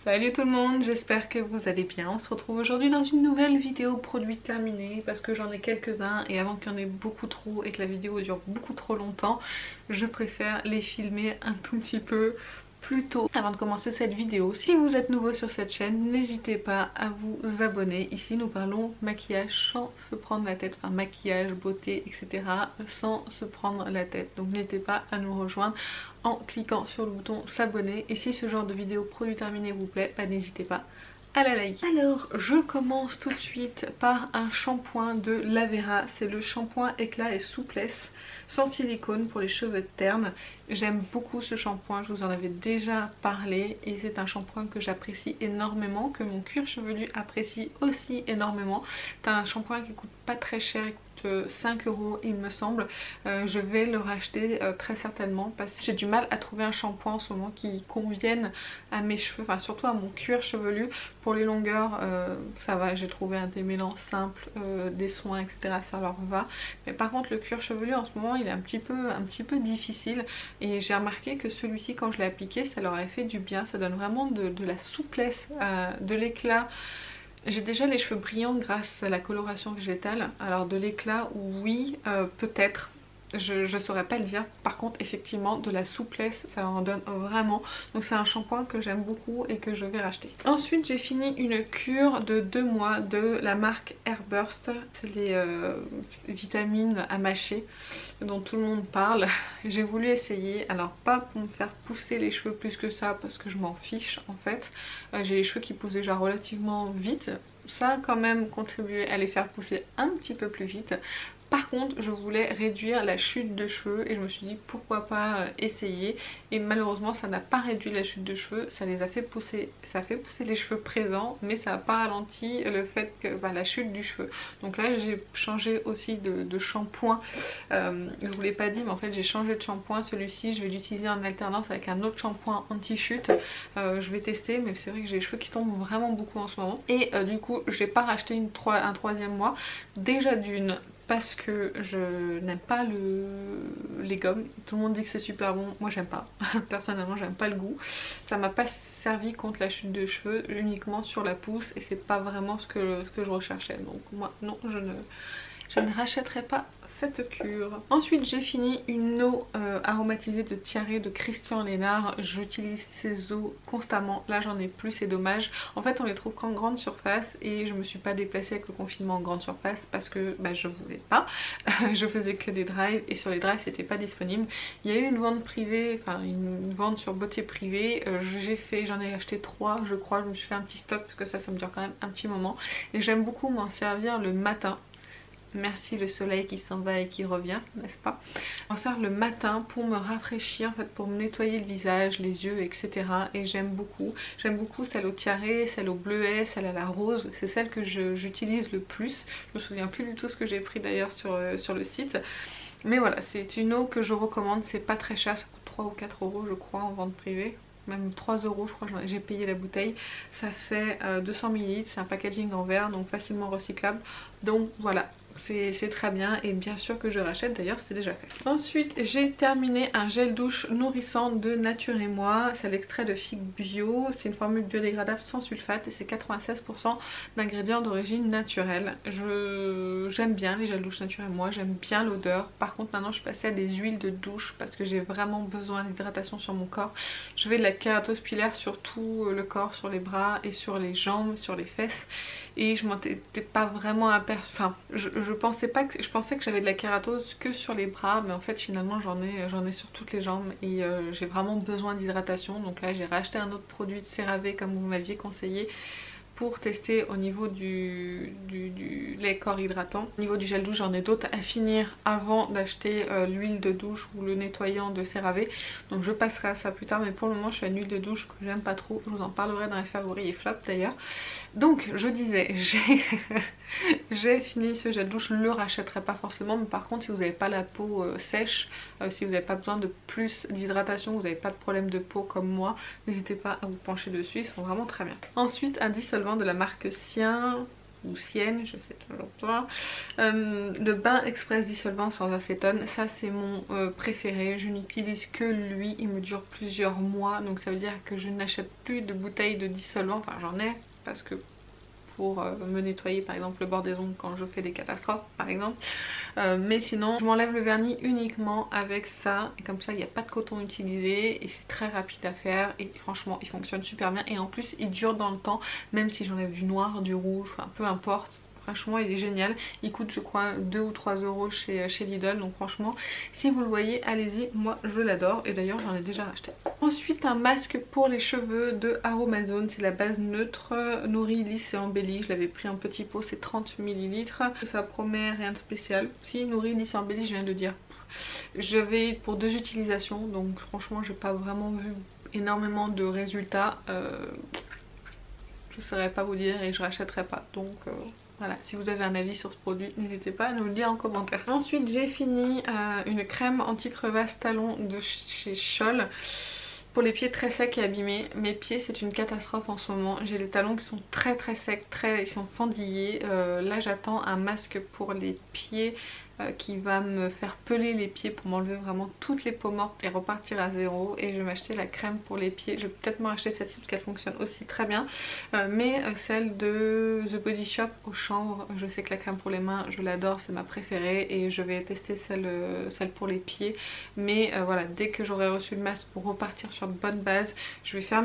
Salut tout le monde, j'espère que vous allez bien. On se retrouve aujourd'hui dans une nouvelle vidéo produit terminé parce que j'en ai quelques-uns et avant qu'il y en ait beaucoup trop et que la vidéo dure beaucoup trop longtemps, je préfère les filmer un tout petit peu plus tôt avant de commencer cette vidéo. Si vous êtes nouveau sur cette chaîne, n'hésitez pas à vous abonner. Ici nous parlons maquillage sans se prendre la tête, enfin maquillage, beauté, etc. sans se prendre la tête. Donc n'hésitez pas à nous rejoindre en cliquant sur le bouton s'abonner. Et si ce genre de vidéo produit terminé vous plaît, n'hésitez pas à la liker. Alors je commence tout de suite par un shampoing de Lavera. C'est le shampoing éclat et souplesse sans silicone pour les cheveux ternes. J'aime beaucoup ce shampoing, je vous en avais déjà parlé et c'est un shampoing que j'apprécie énormément, que mon cuir chevelu apprécie aussi énormément. C'est un shampoing qui coûte pas très cher, il coûte 5 € il me semble. Je vais le racheter très certainement parce que j'ai du mal à trouver un shampoing en ce moment qui convienne à mes cheveux, enfin surtout à mon cuir chevelu. Pour les longueurs ça va, j'ai trouvé un démêlant simple, des soins etc, ça leur va. Mais par contre le cuir chevelu en ce moment il est un petit peu difficile et j'ai remarqué que celui-ci quand je l'ai appliqué ça leur a fait du bien, ça donne vraiment de la souplesse, de l'éclat. J'ai déjà les cheveux brillants grâce à la coloration végétale, alors de l'éclat oui peut-être. Je saurais pas le dire, par contre effectivement de la souplesse ça en donne vraiment, donc c'est un shampoing que j'aime beaucoup et que je vais racheter. Ensuite j'ai fini une cure de 2 mois de la marque Airburst, c'est les vitamines à mâcher dont tout le monde parle. J'ai voulu essayer, alors pas pour me faire pousser les cheveux plus que ça parce que je m'en fiche en fait, j'ai les cheveux qui poussent déjà relativement vite, ça a quand même contribué à les faire pousser un petit peu plus vite. Par contre je voulais réduire la chute de cheveux et je me suis dit pourquoi pas essayer, et malheureusement ça n'a pas réduit la chute de cheveux, ça les a fait pousser, ça a fait pousser les cheveux présents mais ça n'a pas ralenti le fait que la chute du cheveu. Donc là j'ai changé aussi de shampoing, je vous l'ai pas dit mais en fait j'ai changé de shampoing, celui-ci je vais l'utiliser en alternance avec un autre shampoing anti-chute. Je vais tester mais c'est vrai que j'ai les cheveux qui tombent vraiment beaucoup en ce moment et du coup j'ai pas racheté un troisième mois, déjà d'une parce que je n'aime pas les gommes. Tout le monde dit que c'est super bon, moi j'aime pas. Personnellement j'aime pas le goût. Ça m'a pas servi contre la chute de cheveux, uniquement sur la pousse et c'est pas vraiment ce que je recherchais. Donc moi non, je ne rachèterai pas cette cure. Ensuite j'ai fini une eau aromatisée de Tiare de Christian Lénard. J'utilise ces eaux constamment, là j'en ai plus, c'est dommage. En fait on les trouve qu'en grande surface et je me suis pas déplacée avec le confinement en grande surface parce que je voulais pas. Je faisais que des drives et sur les drives c'était pas disponible. Il y a eu une vente privée, enfin une vente sur Beauté Privée, j'en ai acheté 3 je crois, je me suis fait un petit stock parce que ça me dure quand même un petit moment et j'aime beaucoup m'en servir le matin. Merci le soleil qui s'en va et qui revient, n'est-ce pas? On sert le matin pour me rafraîchir, en fait, pour me nettoyer le visage, les yeux, etc. Et j'aime beaucoup. J'aime beaucoup celle au tiare, celle au bleuet, celle à la rose. C'est celle que j'utilise le plus. Je me souviens plus du tout ce que j'ai pris d'ailleurs sur le site. Mais voilà, c'est une eau que je recommande. C'est pas très cher, ça coûte 3 ou 4 € je crois en vente privée. Même 3 € je crois, j'ai payé la bouteille. Ça fait 200 ml, c'est un packaging en verre donc facilement recyclable. Donc voilà, c'est très bien et bien sûr que je rachète, d'ailleurs c'est déjà fait. Ensuite j'ai terminé un gel douche nourrissant de Nature et Moi, c'est l'extrait de figue bio, c'est une formule biodégradable sans sulfate et c'est 96% d'ingrédients d'origine naturelle. J'aime bien les gels douche Nature et Moi, j'aime bien l'odeur. Par contre maintenant je suis passée à des huiles de douche parce que j'ai vraiment besoin d'hydratation sur mon corps. Je fais de la kératose pilaire sur tout le corps, sur les bras et sur les jambes, sur les fesses. Et je m'en étais pas vraiment aperçue, enfin je pensais que j'avais de la kératose que sur les bras, mais en fait finalement j'en ai sur toutes les jambes et j'ai vraiment besoin d'hydratation. Donc là j'ai racheté un autre produit de CeraVe comme vous m'aviez conseillé pour tester au niveau du lait corps hydratant. Au niveau du gel douche j'en ai d'autres à finir avant d'acheter l'huile de douche ou le nettoyant de CeraVe, donc je passerai à ça plus tard, mais pour le moment je fais une huile de douche que j'aime pas trop, je vous en parlerai dans les favoris et flops d'ailleurs. Donc je disais, j'ai fini ce gel douche, je ne le rachèterai pas forcément, mais par contre si vous n'avez pas la peau sèche, si vous n'avez pas besoin de plus d'hydratation, vous n'avez pas de problème de peau comme moi, n'hésitez pas à vous pencher dessus, ils sont vraiment très bien. Ensuite un dissolvant de la marque Sien, ou Sienne, je sais toujours pas. Le bain express dissolvant sans acétone, ça c'est mon préféré. Je n'utilise que lui, il me dure plusieurs mois, donc ça veut dire que je n'achète plus de bouteilles de dissolvant, enfin j'en ai parce que pour me nettoyer par exemple le bord des ongles quand je fais des catastrophes par exemple, mais sinon je m'enlève le vernis uniquement avec ça et comme ça il n'y a pas de coton utilisé et c'est très rapide à faire et franchement il fonctionne super bien et en plus il dure dans le temps même si j'enlève du noir, du rouge, enfin peu importe. Franchement il est génial, il coûte je crois 2 ou 3 euros chez Lidl, donc franchement si vous le voyez allez-y, moi je l'adore et d'ailleurs j'en ai déjà racheté. Ensuite un masque pour les cheveux de Aromazone, c'est la base neutre, nourrit, lisse et embellit, je l'avais pris en petit pot, c'est 30 ml, ça promet rien de spécial. Si nourrit, lisse et embellit, je viens de dire. J'avais pour 2 utilisations donc franchement j'ai pas vraiment vu énormément de résultats, je saurais pas vous dire et je rachèterai pas donc voilà, si vous avez un avis sur ce produit, n'hésitez pas à nous le dire en commentaire. Ensuite, j'ai fini une crème anti-crevasse talon de chez Scholl. Pour les pieds très secs et abîmés, mes pieds c'est une catastrophe en ce moment. J'ai les talons qui sont très secs, ils sont fendillés. Là j'attends un masque pour les pieds qui va me faire peler les pieds pour m'enlever vraiment toutes les peaux mortes et repartir à zéro. Et je vais m'acheter la crème pour les pieds. Je vais peut-être m'acheter celle-ci parce qu'elle fonctionne aussi très bien. Mais celle de The Body Shop au chanvre, je sais que la crème pour les mains je l'adore, c'est ma préférée. Et je vais tester celle pour les pieds. Mais voilà, dès que j'aurai reçu le masque pour repartir sur de bonnes bases, je vais faire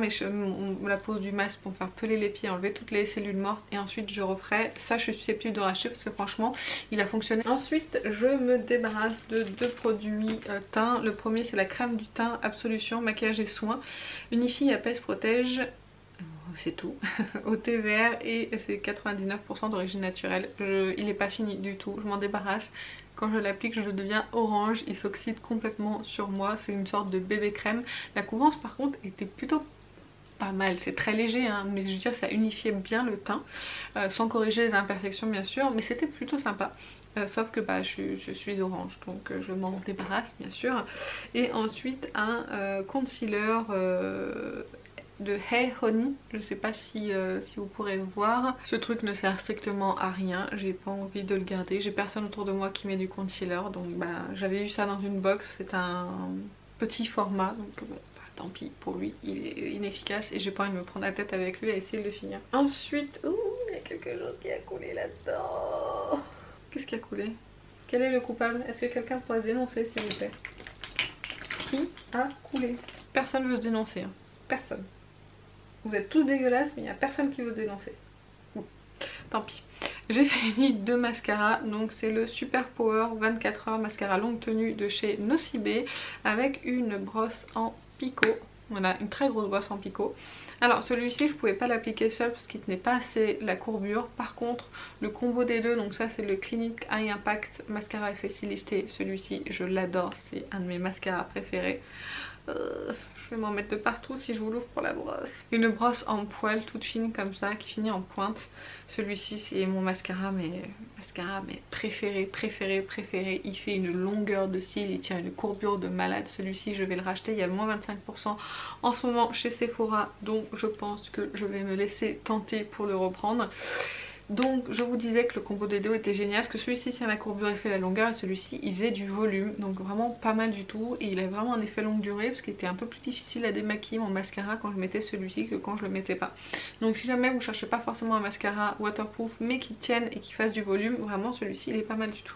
la pose du masque pour me faire peler les pieds, enlever toutes les cellules mortes. Et ensuite je referai. Ça je suis susceptible de racheter parce que franchement il a fonctionné. Ensuite je me débarrasse de 2 produits teint. Le premier c'est la crème du teint Absolution maquillage et soins, unifie, apaise, protège, c'est tout, au thé vert et c'est 99% d'origine naturelle. Il n'est pas fini du tout, je m'en débarrasse. Quand je l'applique je deviens orange, il s'oxyde complètement sur moi, c'est une sorte de bébé crème. La couvrance par contre était plutôt pas mal, c'est très léger hein, mais je veux dire ça unifiait bien le teint, sans corriger les imperfections bien sûr, mais c'était plutôt sympa. Sauf que bah, je suis orange donc je m'en débarrasse bien sûr. Et ensuite un concealer de Hey Honey, je sais pas si vous pourrez voir. Ce truc ne sert strictement à rien, j'ai pas envie de le garder, j'ai personne autour de moi qui met du concealer donc bah, j'avais eu ça dans une box, c'est un petit format donc bon. Tant pis pour lui, il est inefficace et j'ai pas envie de me prendre la tête avec lui à essayer de le finir. Ensuite, ouh, il y a quelque chose qui a coulé là-dedans. Qu'est-ce qui a coulé? Quel est le coupable? Est-ce que quelqu'un pourrait se dénoncer s'il vous plaît? Qui a coulé? Personne veut se dénoncer, hein. Personne. Vous êtes tous dégueulasses mais il n'y a personne qui veut se dénoncer. Tant pis. J'ai fini 2 mascaras, donc c'est le Super Power 24 heures mascara longue tenue de chez Nocibé avec une brosse en picot. Voilà, une très grosse brosse en picot. Alors celui-ci je pouvais pas l'appliquer seul parce qu'il tenait pas assez la courbure. Par contre le combo des deux, donc ça c'est le Clinique Eye Impact mascara effet cils lifté. Celui-ci je l'adore, c'est un de mes mascaras préférés. Je vais m'en mettre de partout si je vous l'ouvre pour la brosse. Une brosse en poil toute fine comme ça qui finit en pointe. Celui-ci c'est mon mascara mais préféré. Il fait une longueur de cils, il tient une courbure de malade. Celui-ci je vais le racheter, il y a moins 25% en ce moment chez Sephora. Donc je pense que je vais me laisser tenter pour le reprendre. Donc je vous disais que le combo des deux était génial parce que celui-ci tient la courbure et fait la longueur et celui-ci il faisait du volume, donc vraiment pas mal du tout. Et il a vraiment un effet longue durée parce qu'il était un peu plus difficile à démaquiller mon mascara quand je mettais celui-ci que quand je le mettais pas. Donc si jamais vous cherchez pas forcément un mascara waterproof mais qui tienne et qui fasse du volume, vraiment celui-ci il est pas mal du tout.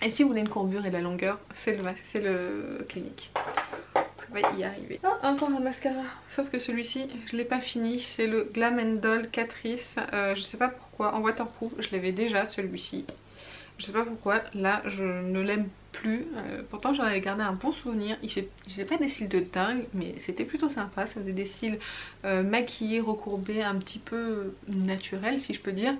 Et si vous voulez une courbure et de la longueur, c'est le Clinique. On va y arriver. Ah, encore un mascara, sauf que celui-ci je l'ai pas fini, c'est le Glam & Doll Catrice. Je sais pas pourquoi, en waterproof je l'avais déjà celui-ci. Je sais pas pourquoi, là je ne l'aime plus. Pourtant j'en avais gardé un bon souvenir. Il faisait pas des cils de dingue mais c'était plutôt sympa. Ça faisait des cils maquillés, recourbés, un petit peu naturels si je peux dire.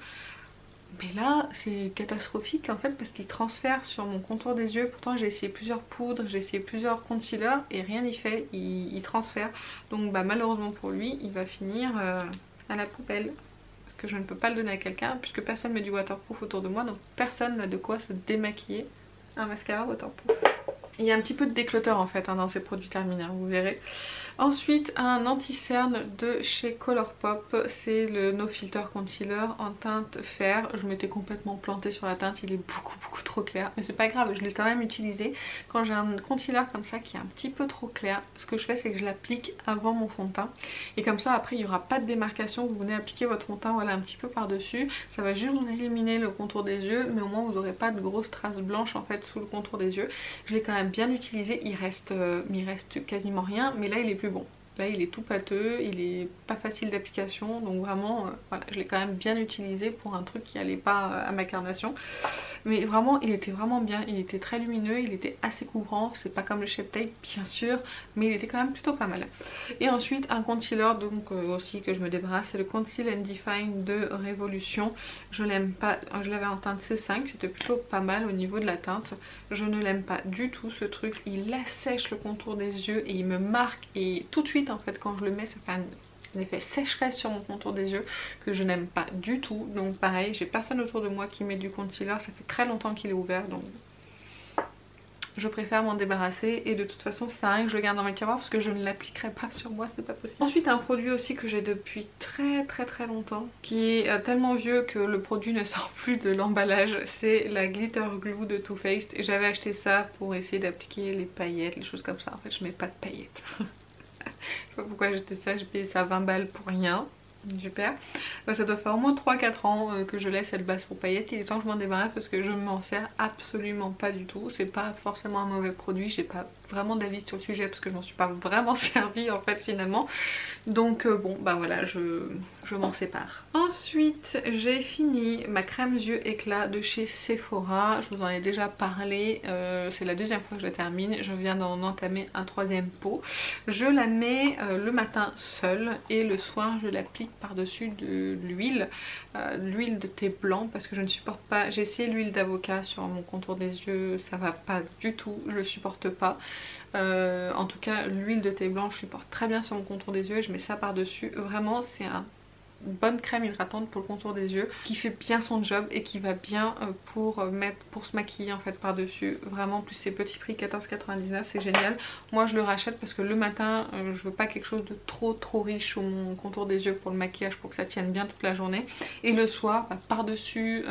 Mais là c'est catastrophique en fait parce qu'il transfère sur mon contour des yeux. Pourtant j'ai essayé plusieurs poudres, j'ai essayé plusieurs concealers et rien n'y fait, il transfère. Donc bah malheureusement pour lui il va finir à la poubelle. Parce que je ne peux pas le donner à quelqu'un puisque personne met du waterproof autour de moi. Donc personne n'a de quoi se démaquiller un mascara waterproof. Il y a un petit peu de déclutter en fait dans ces produits terminés, vous verrez. Ensuite un anti-cerne de chez Colourpop, c'est le No Filter Concealer en teinte fer. Je m'étais complètement plantée sur la teinte, il est beaucoup trop clair, mais c'est pas grave, je l'ai quand même utilisé. Quand j'ai un concealer comme ça qui est un petit peu trop clair, ce que je fais c'est que je l'applique avant mon fond de teint, et comme ça après il n'y aura pas de démarcation, vous venez appliquer votre fond de teint voilà un petit peu par dessus, ça va juste vous éliminer le contour des yeux, mais au moins vous n'aurez pas de grosses traces blanches en fait sous le contour des yeux. Je l'ai quand même bien utilisé, il reste quasiment rien, mais là il est plus bon. Là il est tout pâteux, il est pas facile d'application, donc vraiment voilà, je l'ai quand même bien utilisé pour un truc qui allait pas à ma carnation. Mais vraiment il était vraiment bien, il était très lumineux, il était assez couvrant, c'est pas comme le Shape Tape bien sûr, mais il était quand même plutôt pas mal. Et ensuite un concealer donc aussi que je me débarrasse, c'est le Conceal and Define de Révolution. Je l'aime pas, je l'avais en teinte C5, c'était plutôt pas mal au niveau de la teinte. Je ne l'aime pas du tout ce truc, il assèche le contour des yeux et il me marque, et tout de suite en fait quand je le mets ça fait un effet sécheresse sur mon contour des yeux que je n'aime pas du tout. Donc pareil, j'ai personne autour de moi qui met du concealer, ça fait très longtemps qu'il est ouvert, donc je préfère m'en débarrasser, et de toute façon c'est rien que je le garde dans mes tiroirs parce que je ne l'appliquerai pas sur moi, c'est pas possible. Ensuite un produit aussi que j'ai depuis très longtemps, qui est tellement vieux que le produit ne sort plus de l'emballage, c'est la Glitter Glue de Too Faced. Et j'avais acheté ça pour essayer d'appliquer les paillettes, les choses comme ça. En fait je mets pas de paillettes. Je sais pas pourquoi j'ai acheté ça, j'ai payé ça 20 balles pour rien. Super. Ça doit faire au moins 3-4 ans que je laisse cette base pour paillettes. Il est temps que je m'en débarrasse parce que je m'en sers absolument pas du tout. C'est pas forcément un mauvais produit, j'ai pas vraiment d'avis sur le sujet parce que je m'en suis pas vraiment servi en fait finalement. Donc bon bah voilà, je m'en sépare. Ensuite j'ai fini ma crème yeux éclat de chez Sephora. Je vous en ai déjà parlé, c'est la deuxième fois que je la termine. Je viens d'en entamer un troisième pot. Je la mets le matin seule et le soir je l'applique par dessus de l'huile, l'huile de thé blanc, parce que je ne supporte pas. J'ai essayé l'huile d'avocat sur mon contour des yeux, ça va pas du tout, je le supporte pas. En tout cas l'huile de thé blanc je supporte très bien sur mon contour des yeux et je mets ça par dessus. Vraiment c'est une bonne crème hydratante pour le contour des yeux qui fait bien son job et qui va bien pour se maquiller en fait par dessus. Vraiment, plus c'est petit prix, 14,99, c'est génial. Moi je le rachète parce que le matin je veux pas quelque chose de trop riche sur mon contour des yeux pour le maquillage, pour que ça tienne bien toute la journée. Et le soir bah, par dessus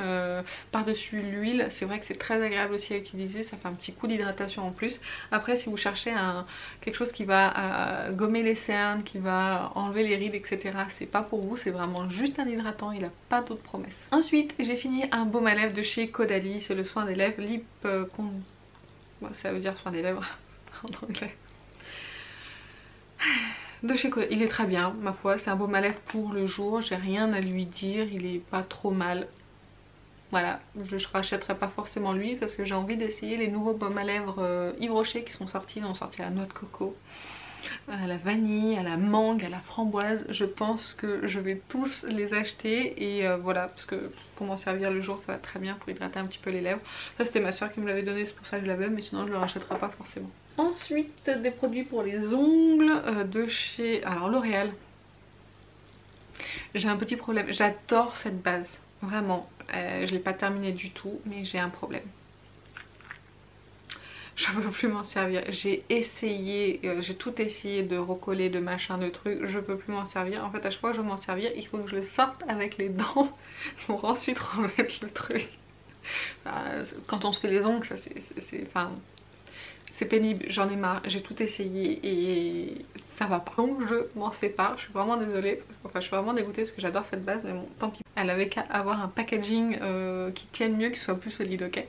l'huile, c'est vrai que c'est très agréable aussi à utiliser, ça fait un petit coup d'hydratation en plus. Après si vous cherchez quelque chose qui va gommer les cernes, qui va enlever les rides etc, c'est pas pour vous, c'est vraiment juste un hydratant, il a pas d'autres promesses. Ensuite j'ai fini un baume à lèvres de chez Caudalie, c'est le soin des lèvres Lip ça veut dire soin des lèvres en anglais. De chez Caudalie, il est très bien ma foi, c'est un baume à lèvres pour le jour, j'ai rien à lui dire, il est pas trop mal. Voilà, je ne rachèterai pas forcément lui parce que j'ai envie d'essayer les nouveaux baumes à lèvres Yves Rocher qui sont sortis. Ils ont sorti à la noix de coco, à la vanille, à la mangue, à la framboise. Je pense que je vais tous les acheter et voilà, parce que pour m'en servir le jour ça va très bien pour hydrater un petit peu les lèvres. Ça c'était ma soeur qui me l'avait donné, c'est pour ça que je l'avais, mais sinon je le rachèterai pas forcément. Ensuite des produits pour les ongles de chez L'Oréal. J'ai un petit problème, j'adore cette base. Vraiment, je l'ai pas terminé du tout, mais j'ai un problème. Je peux plus m'en servir. J'ai essayé, j'ai tout essayé de recoller, de machin, de trucs. Je peux plus m'en servir. En fait, à chaque fois que je veux m'en servir, il faut que je le sorte avec les dents pour ensuite remettre le truc. Quand on se fait les ongles, ça c'est pénible. J'en ai marre. J'ai tout essayé et ça va pas. Donc je m'en sépare. Je suis vraiment désolée. Enfin, je suis vraiment dégoûtée parce que j'adore cette base, mais bon, tant pis. Elle avait qu'à avoir un packaging qui tienne mieux, qui soit plus solide, ok.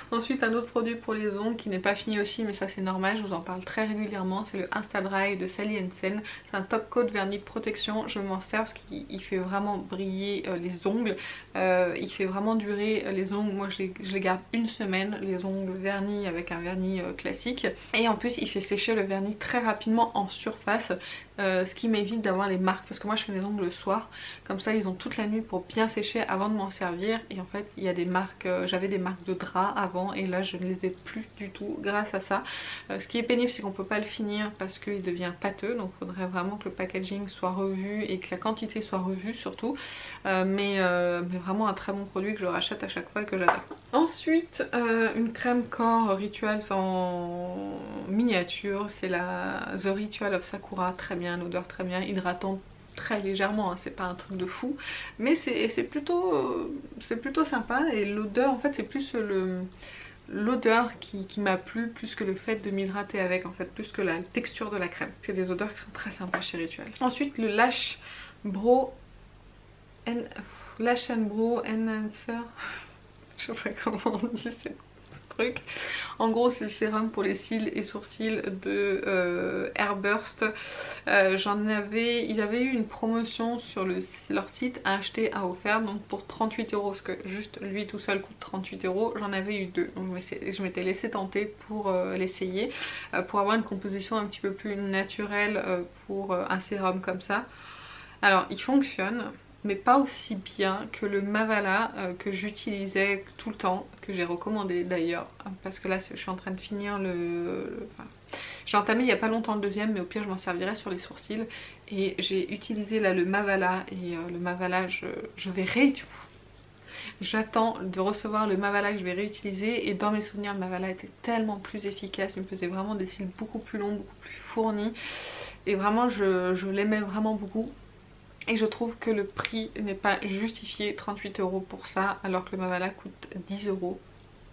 Ensuite un autre produit pour les ongles qui n'est pas fini aussi, mais ça c'est normal, je vous en parle très régulièrement, c'est le Insta Dry de Sally Hansen. C'est un top coat vernis de protection, je m'en sers parce qu'il fait vraiment briller les ongles, il fait vraiment durer les ongles. Moi je les garde une semaine, les ongles vernis avec un vernis classique, et en plus il fait sécher le vernis très rapidement en surface, ce qui m'évite d'avoir les marques, parce que moi je fais mes ongles le soir, comme ça ils ont toute la nuit pour bien sécher avant de m'en servir. Et en fait il y a des marques, j'avais des marques de drap gras avant et là je ne les ai plus du tout grâce à ça. Ce qui est pénible c'est qu'on peut pas le finir parce qu'il devient pâteux, donc il faudrait vraiment que le packaging soit revu et que la quantité soit revue surtout. Mais vraiment un très bon produit que je rachète à chaque fois et que j'adore. Ensuite une crème corps Rituals en miniature, c'est la The Ritual of Sakura, très bien, l'odeur très bien, hydratante très légèrement, hein, c'est pas un truc de fou, mais c'est plutôt sympa et l'odeur en fait c'est plus l'odeur qui m'a plu plus que le fait de m'hydrater avec en fait, plus que la texture de la crème. C'est des odeurs qui sont très sympas chez Ritual. Ensuite le Lash and Brow Enhancer, je sais pas comment on dit truc. En gros c'est le sérum pour les cils et sourcils de Airburst. Il avait eu une promotion sur leur site, à acheter à offert, donc pour 38 €, parce que juste lui tout seul coûte 38 €, j'en avais eu deux, donc je m'étais laissé tenter pour l'essayer, pour avoir une composition un petit peu plus naturelle pour un sérum comme ça. Alors il fonctionne, mais pas aussi bien que le Mavala que j'utilisais tout le temps, que j'ai recommandé d'ailleurs, parce que là je suis en train de finir j'ai entamé il n'y a pas longtemps le deuxième, mais au pire je m'en servirai sur les sourcils, et j'ai utilisé là le Mavala, et le Mavala je vais réutiliser. J'attends de recevoir le Mavala que je vais réutiliser, et dans mes souvenirs le Mavala était tellement plus efficace, il me faisait vraiment des cils beaucoup plus longs, beaucoup plus fournis, et vraiment je l'aimais vraiment beaucoup. Et je trouve que le prix n'est pas justifié, 38 € pour ça, alors que le Mavala coûte 10 €.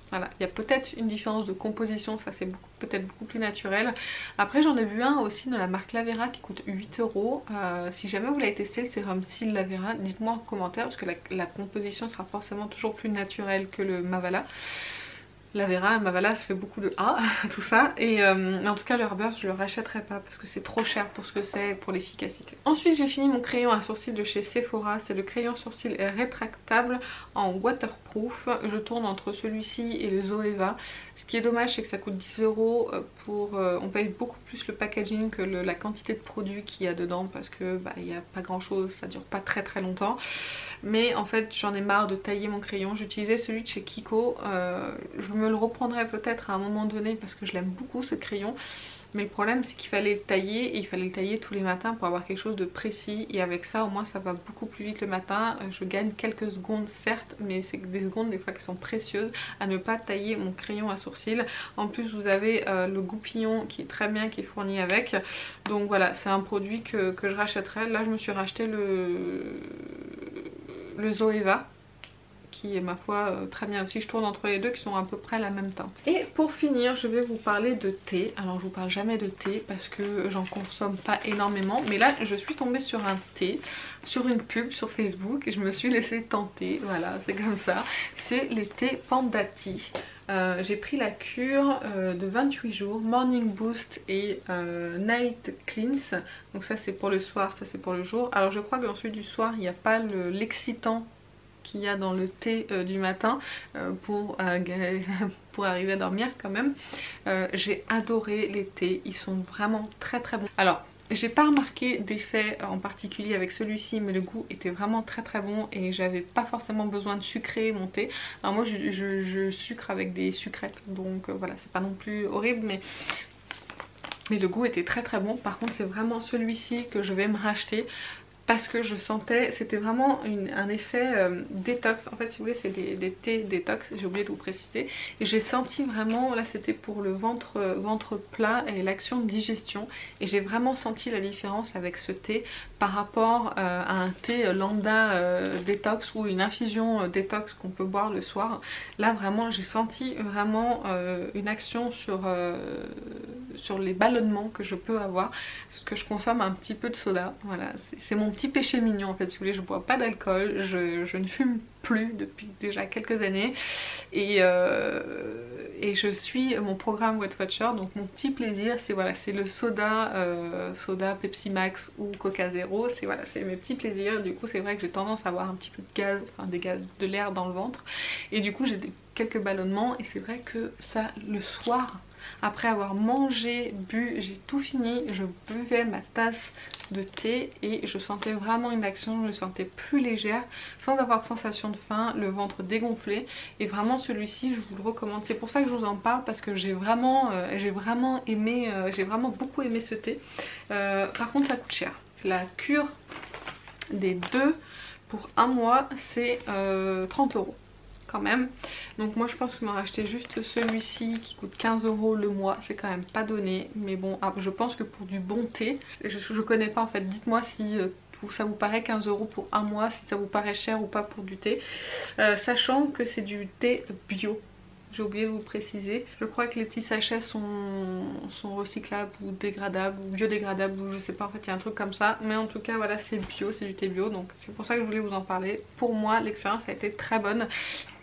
Voilà, il y a peut-être une différence de composition, ça c'est peut-être beaucoup plus naturel. Après j'en ai vu un aussi de la marque Lavera qui coûte 8 €. Si jamais vous l'avez testé, le sérum cils Lavera, dites-moi en commentaire, parce que la composition sera forcément toujours plus naturelle que le Mavala. Lavera, Mavala, ça fait beaucoup de A, tout ça. Mais en tout cas, le Airburst, je le rachèterai pas parce que c'est trop cher pour ce que c'est, pour l'efficacité. Ensuite, j'ai fini mon crayon à sourcils de chez Sephora. C'est le crayon sourcil rétractable en waterproof. Je tourne entre celui-ci et le Zoeva. Ce qui est dommage, c'est que ça coûte 10 €. On paye beaucoup plus le packaging que la quantité de produits qu'il y a dedans, parce que il n'y a pas grand chose, ça dure pas très longtemps. Mais en fait j'en ai marre de tailler mon crayon. J'utilisais celui de chez Kiko, je me le reprendrai peut-être à un moment donné parce que je l'aime beaucoup ce crayon. Mais le problème c'est qu'il fallait le tailler, et il fallait le tailler tous les matins pour avoir quelque chose de précis, et avec ça au moins ça va beaucoup plus vite le matin. Je gagne quelques secondes certes, mais c'est des secondes des fois qui sont précieuses à ne pas tailler mon crayon à sourcils. En plus vous avez le goupillon qui est très bien, qui est fourni avec. Donc voilà, c'est un produit que je rachèterai. Là je me suis racheté le Zoeva, qui est ma foi très bien aussi. Je tourne entre les deux qui sont à peu près la même teinte. Et pour finir je vais vous parler de thé. Alors je vous parle jamais de thé parce que j'en consomme pas énormément, mais là je suis tombée sur un thé, sur une pub sur Facebook, et je me suis laissée tenter. Voilà, c'est comme ça. C'est les thés Panda Tea. J'ai pris la cure de 28 jours, Morning Boost et Night Cleanse. Donc ça c'est pour le soir, ça c'est pour le jour. Alors je crois que dans celui du soir il n'y a pas l'excitant qu'il y a dans le thé du matin pour arriver à dormir quand même. J'ai adoré les thés, ils sont vraiment très bons. Alors j'ai pas remarqué d'effet en particulier avec celui-ci, mais le goût était vraiment très bon et j'avais pas forcément besoin de sucrer mon thé. Alors moi je sucre avec des sucrètes, donc voilà, c'est pas non plus horrible, mais le goût était très bon. Par contre c'est vraiment celui-ci que je vais me racheter, parce que je sentais, c'était vraiment un effet détox. En fait si vous voulez c'est des thés détox, j'ai oublié de vous préciser. Et j'ai senti vraiment, là c'était pour le ventre plat et l'action de digestion. Et j'ai vraiment senti la différence avec ce thé par rapport à un thé lambda détox ou une infusion détox qu'on peut boire le soir. Là vraiment j'ai senti vraiment une action sur les ballonnements que je peux avoir, parce que je consomme un petit peu de soda. Voilà, c'est mon petit péché mignon en fait, si vous voulez. Je bois pas d'alcool, je ne fume plus depuis déjà quelques années, et je suis mon programme Weight Watcher. Donc mon petit plaisir c'est voilà, c'est le soda, Pepsi Max ou Coca Zero. C'est voilà, c'est mes petits plaisirs. Du coup c'est vrai que j'ai tendance à avoir un petit peu de gaz, enfin de l'air dans le ventre, et du coup j'ai quelques ballonnements, et c'est vrai que ça le soir Après avoir mangé, bu, j'ai tout fini, je buvais ma tasse de thé et je sentais vraiment une action, je me sentais plus légère sans avoir de sensation de faim, le ventre dégonflé. Et vraiment celui-ci je vous le recommande, c'est pour ça que je vous en parle, parce que j'ai vraiment aimé, j'ai vraiment beaucoup aimé ce thé. Par contre ça coûte cher, la cure des deux pour un mois c'est 30 € quand même. Donc moi je pense que m'en racheter juste celui-ci qui coûte 15 € le mois, c'est quand même pas donné. Mais bon, je pense que pour du bon thé, je connais pas en fait, dites-moi si ça vous paraît 15 € pour un mois, si ça vous paraît cher ou pas pour du thé. Sachant que c'est du thé bio. J'ai oublié de vous préciser. Je crois que les petits sachets sont recyclables ou dégradables ou biodégradables ou je sais pas, en fait il y a un truc comme ça. Mais en tout cas voilà, c'est bio, c'est du thé bio, donc c'est pour ça que je voulais vous en parler. Pour moi l'expérience a été très bonne.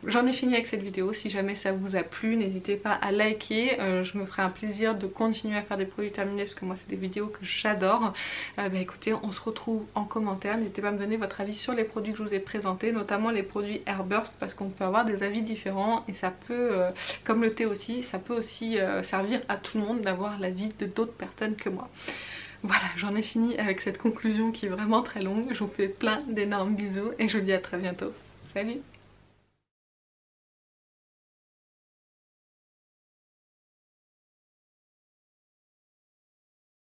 J'en ai fini avec cette vidéo, si jamais ça vous a plu n'hésitez pas à liker, je me ferai un plaisir de continuer à faire des produits terminés parce que moi c'est des vidéos que j'adore. Écoutez, on se retrouve en commentaire, n'hésitez pas à me donner votre avis sur les produits que je vous ai présentés, notamment les produits Airburst, parce qu'on peut avoir des avis différents et ça peut, comme le thé aussi, ça peut aussi servir à tout le monde d'avoir l'avis de d'autres personnes que moi. Voilà, j'en ai fini avec cette conclusion qui est vraiment très longue, je vous fais plein d'énormes bisous et je vous dis à très bientôt. Salut!